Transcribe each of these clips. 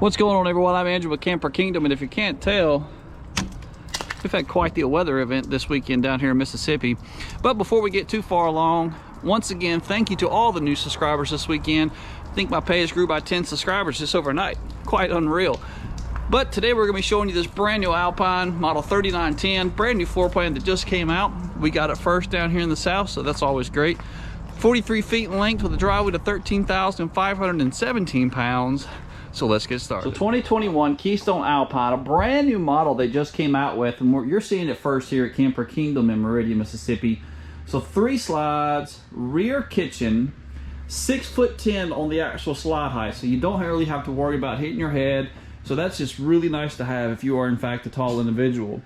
What's going on, everyone? I'm Andrew with Camper Kingdom, and if you can't tell, we've had quite the weather event this weekend down here in Mississippi. But before we get too far along, once again, thank you to all the new subscribers this weekend. I think my page grew by 10 subscribers just overnight. Quite unreal. But today we're going to be showing you this brand new Alpine model 3910, brand new floor plan that just came out. We got it first down here in the south, so that's always great. 43 feet in length with a dry weight of 13,517 pounds. So let's get started. So 2021 Keystone Alpine, a brand new model they just came out with, and you're seeing it first here at Camper Kingdom in Meridian, Mississippi. So 3 slides, rear kitchen, 6'10" on the actual slide height, so you don't really have to worry about hitting your head. So that's just really nice to have if you are in fact a tall individual.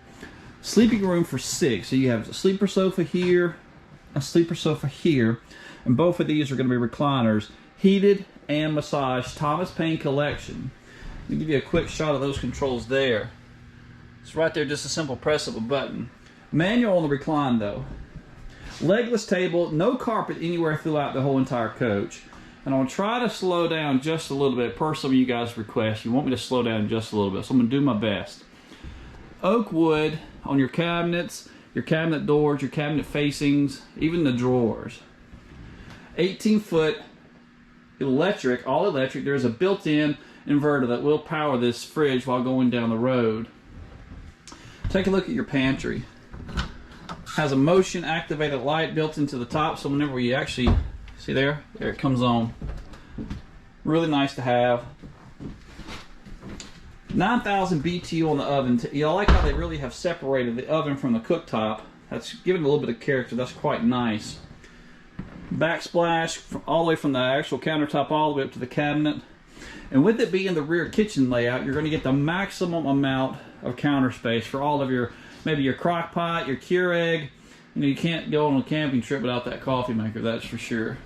Sleeping room for 6, so you have a sleeper sofa here, a sleeper sofa here, and both of these are going to be recliners, heated and massage Thomas Paine collection. Let me give you a quick shot of those controls there. It's right there, just a simple press of a button. Manual on the recline though. Legless table, no carpet anywhere throughout the whole entire coach. And I'm going to try to slow down just a little bit per some of you guys' requests. You want me to slow down just a little bit, so I'm going to do my best. Oak wood on your cabinets, your cabinet doors, your cabinet facings, even the drawers. 18-foot electric, all electric. There's a built-in inverter that will power this fridge while going down the road. Take a look at your pantry. Has a motion activated light built into the top, so whenever you actually see there it comes on. Really nice to have. 9,000 BTU on the oven. I like how they really have separated the oven from the cooktop. That's giving it a little bit of character. That's quite nice. Backsplash all the way from the actual countertop all the way up to the cabinet. And with it being the rear kitchen layout, you're going to get the maximum amount of counter space for all of your, maybe your crock pot, your Keurig. You know, you can't go on a camping trip without that coffee maker, that's for sure.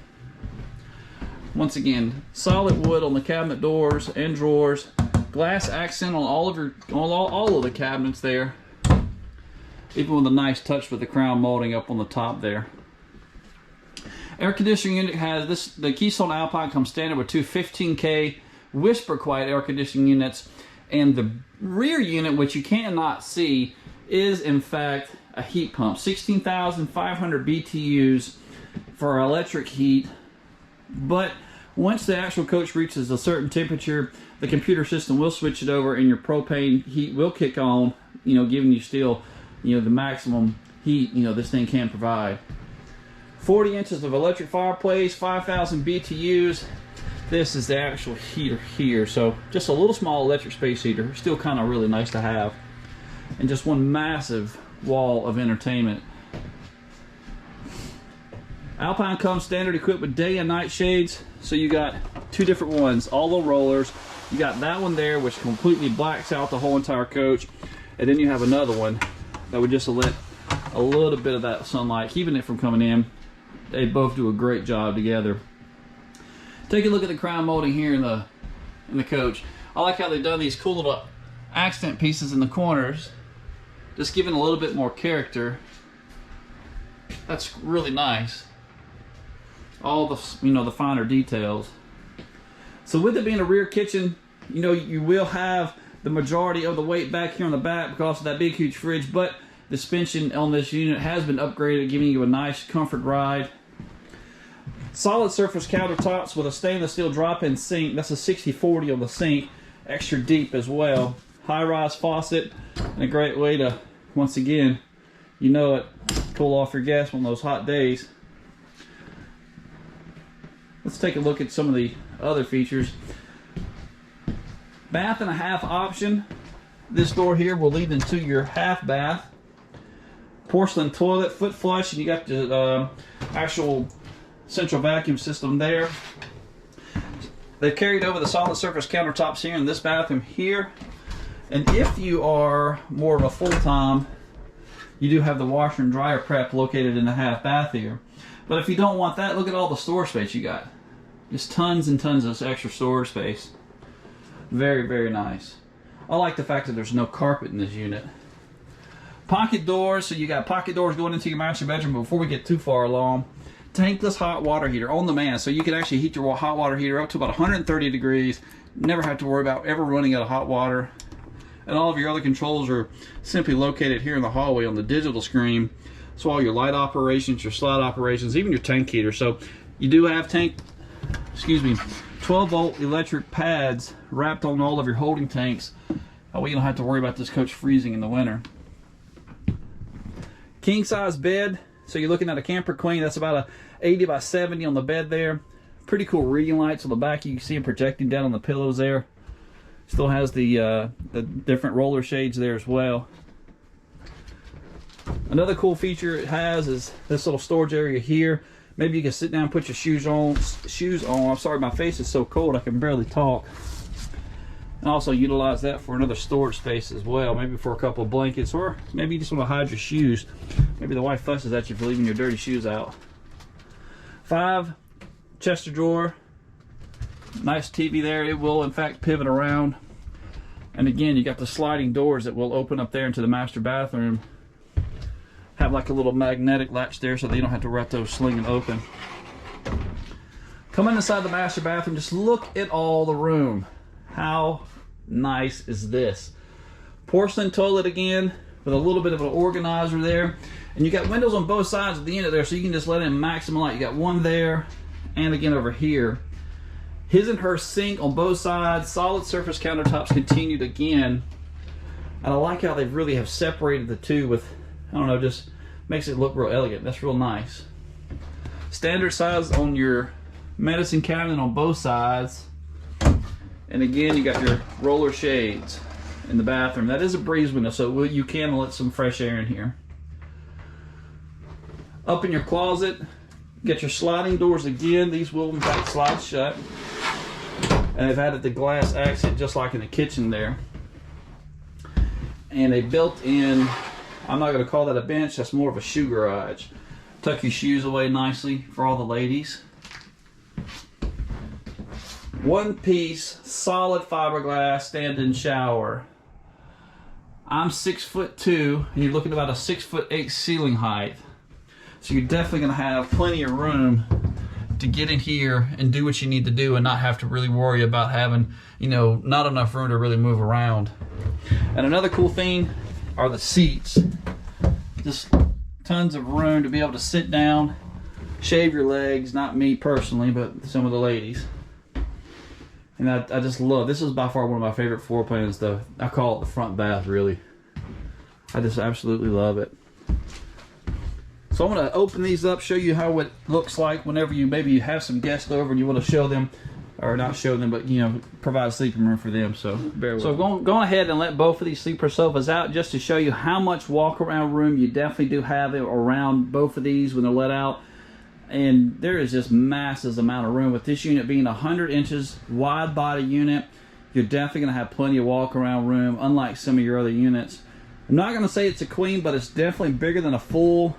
Once again, solid wood on the cabinet doors and drawers. Glass accent on all of your, all of the cabinets there. Even with a nice touch with the crown molding up on the top there. Air conditioning unit has this, the Keystone Alpine comes standard with two 15K whisper quiet air conditioning units, and the rear unit, which you cannot see, is in fact a heat pump. 16,500 BTUs for electric heat, but once the actual coach reaches a certain temperature, the computer system will switch it over and your propane heat will kick on, you know, giving you still, you know, the maximum heat, you know, this thing can provide. 40 inches of electric fireplace, 5,000 BTUs. This is the actual heater here, so just a little small electric space heater, still kind of really nice to have. And just one massive wall of entertainment. Alpine comes standard equipped with day and night shades, so you got 2 different ones, all the rollers. You got that one there which completely blacks out the whole entire coach, and then you have another one that would just let a little bit of that sunlight, keeping it from coming in. They both do a great job together. Take a look at the crown molding here in the coach. I like how they've done these cool little accent pieces in the corners, just giving a little bit more character. That's really nice. All the, you know, the finer details. So with it being a rear kitchen, you know, you will have the majority of the weight back here on the back because of that big huge fridge, but the suspension on this unit has been upgraded, giving you a nice comfort ride. Solid surface countertops with a stainless steel drop-in sink. That's a 60/40 on the sink, extra deep as well. High-rise faucet, and a great way to, once again, you know it, cool off your gas on those hot days. Let's take a look at some of the other features. Bath and a half option. This door here will lead into your half bath. Porcelain toilet, foot flush, and you got the actual central vacuum system there. They've carried over the solid surface countertops here in this bathroom here. And if you are more of a full-time, you do have the washer and dryer prep located in the half bath here. But if you don't want that, look at all the storage space you got. Just tons and tons of extra storage space. Very, very nice. I like the fact that there's no carpet in this unit. Pocket doors, so you got pocket doors going into your master bedroom. But before we get too far along, tankless hot water heater on demand, so you can actually heat your hot water heater up to about 130 degrees Never have to worry about ever running out of hot water. And all of your other controls are simply located here in the hallway on the digital screen. So all your light operations, your slide operations, even your tank heater. So you do have 12-volt electric pads wrapped on all of your holding tanks. That way you don't have to worry about this coach freezing in the winter. King size bed. So you're looking at a camper queen. That's about a 80 by 70 on the bed there. Pretty cool reading lights on the back. You can see them projecting down on the pillows there. Still has the different roller shades there as well. Another cool feature it has is this little storage area here. Maybe you can sit down and put your shoes on. I'm sorry, my face is so cold I can barely talk. And also utilize that for another storage space as well. Maybe for a couple of blankets, or maybe you just want to hide your shoes. Maybe the wife fusses at you for leaving your dirty shoes out. 5 chest of drawer. Nice TV there. It will in fact pivot around. And again, you got the sliding doors that will open up there into the master bathroom. Have like a little magnetic latch there so that you don't have to let those slinging open. Come inside the master bathroom, just look at all the room. How nice is this? Porcelain toilet again with a little bit of an organizer there. And you got windows on both sides at the end of there, so you can just let in maximum light. You got one there and again over here. His and her sink on both sides. Solid surface countertops continued again. And I like how they really have separated the two with, I don't know, just makes it look real elegant. That's real nice. Standard size on your medicine cabinet on both sides. And again, you got your roller shades in the bathroom. That is a breeze window, so you can let some fresh air in here. Up in your closet, get your sliding doors again. These will in fact slide shut. And they've added the glass exit just like in the kitchen there. And a built-in, I'm not going to call that a bench, that's more of a shoe garage. Tuck your shoes away nicely for all the ladies. One piece, solid fiberglass stand-in shower. I'm 6'2", and you're looking at about a 6'8" ceiling height. So you're definitely going to have plenty of room to get in here and do what you need to do and not have to really worry about having, you know, not enough room to really move around. And another cool thing are the seats. Just tons of room to be able to sit down, shave your legs. Not me personally, but some of the ladies. And I just love, this is by far one of my favorite floor plans though. I call it the front bath, really. I just absolutely love it. So I'm going to open these up, show you how it looks like whenever you maybe have some guests over and you want to show them, or not show them, but you know, provide a sleeping room for them. So bear with me. So going ahead and let both of these sleeper sofas out just to show you how much walk around room you definitely do have around both of these when they're let out. And there is just massive amount of room. With this unit being 100 inches wide body unit, you're definitely going to have plenty of walk around room, unlike some of your other units. I'm not going to say it's a queen, but it's definitely bigger than a full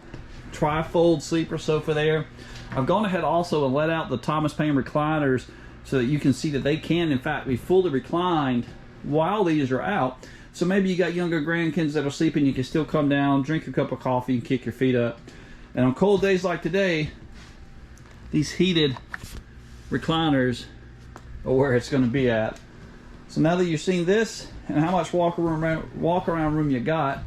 trifold sleeper sofa there. I've gone ahead also and let out the Thomas Paine recliners so that you can see that they can in fact be fully reclined while these are out. So maybe you got younger grandkids that are sleeping, you can still come down, drink your cup of coffee, and kick your feet up. And on cold days like today, these heated recliners are where it's going to be at. So now that you've seen this and how much walk around room you got,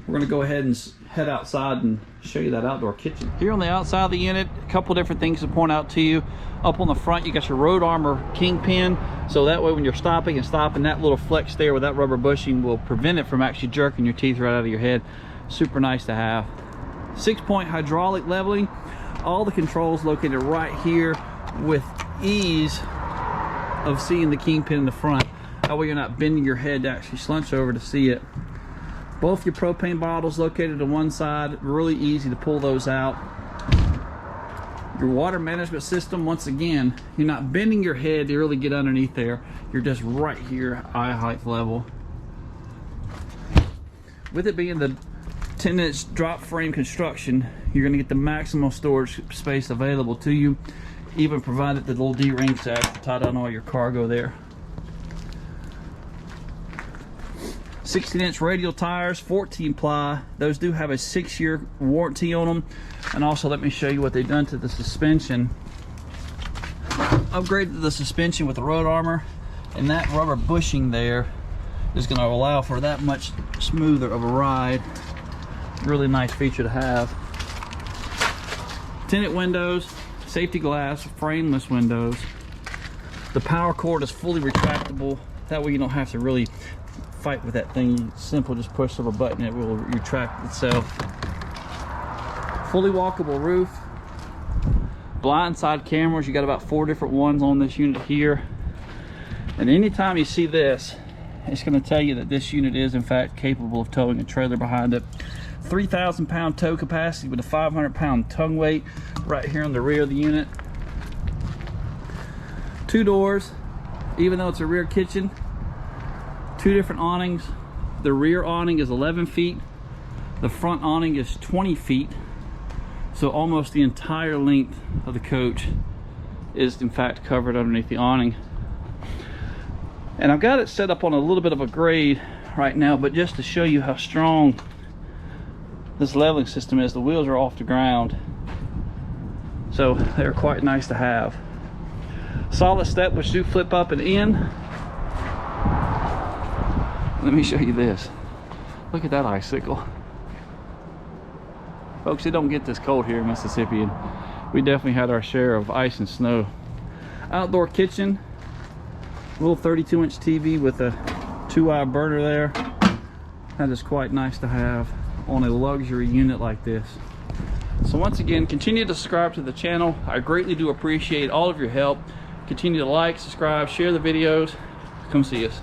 we're going to go ahead and head outside and show you that outdoor kitchen. Here on the outside of the unit, a couple different things to point out to you. Up on the front, you got your Road Armor Kingpin, so that way when you're stopping, that little flex there with that rubber bushing will prevent it from actually jerking your teeth right out of your head. Super nice to have. 6-point hydraulic leveling. All the controls located right here with ease of seeing the Kingpin in the front. That way you're not bending your head to actually slunch over to see it. Both your propane bottles located on one side, really easy to pull those out. Your water management system, once again, you're not bending your head to really get underneath there. You're just right here, eye height level. With it being the 10-inch drop frame construction, you're going to get the maximum storage space available to you, even provided the little D-ring tag to tie down all your cargo there. 16-inch radial tires, 14 ply. Those do have a 6-year warranty on them. And also, let me show you what they've done to the suspension. Upgraded the suspension with the Road Armor. And that rubber bushing there is going to allow for that much smoother of a ride. Really nice feature to have. Tinted windows, safety glass, frameless windows. The power cord is fully retractable. That way you don't have to really fight with that thing. You simple just push of a button, it will retract itself. Fully walkable roof. Blind side cameras, you got about 4 different ones on this unit here. And anytime you see this, it's going to tell you that this unit is in fact capable of towing a trailer behind it. 3,000 pound tow capacity with a 500 pound tongue weight right here on the rear of the unit. 2 doors, even though it's a rear kitchen. 2 different awnings. The rear awning is 11 feet. The front awning is 20 feet. So almost the entire length of the coach is in fact covered underneath the awning. And I've got it set up on a little bit of a grade right now, but just to show you how strong this leveling system is, the wheels are off the ground. So they're quite nice to have. Solid step which do flip up and in. Let me show you this. Look at that icicle. Folks, it don't get this cold here in Mississippi, and we definitely had our share of ice and snow. Outdoor kitchen. Little 32-inch TV with a 2-eye burner there. That is quite nice to have on a luxury unit like this. So once again, continue to subscribe to the channel. I greatly do appreciate all of your help. Continue to like, subscribe, share the videos. Come see us.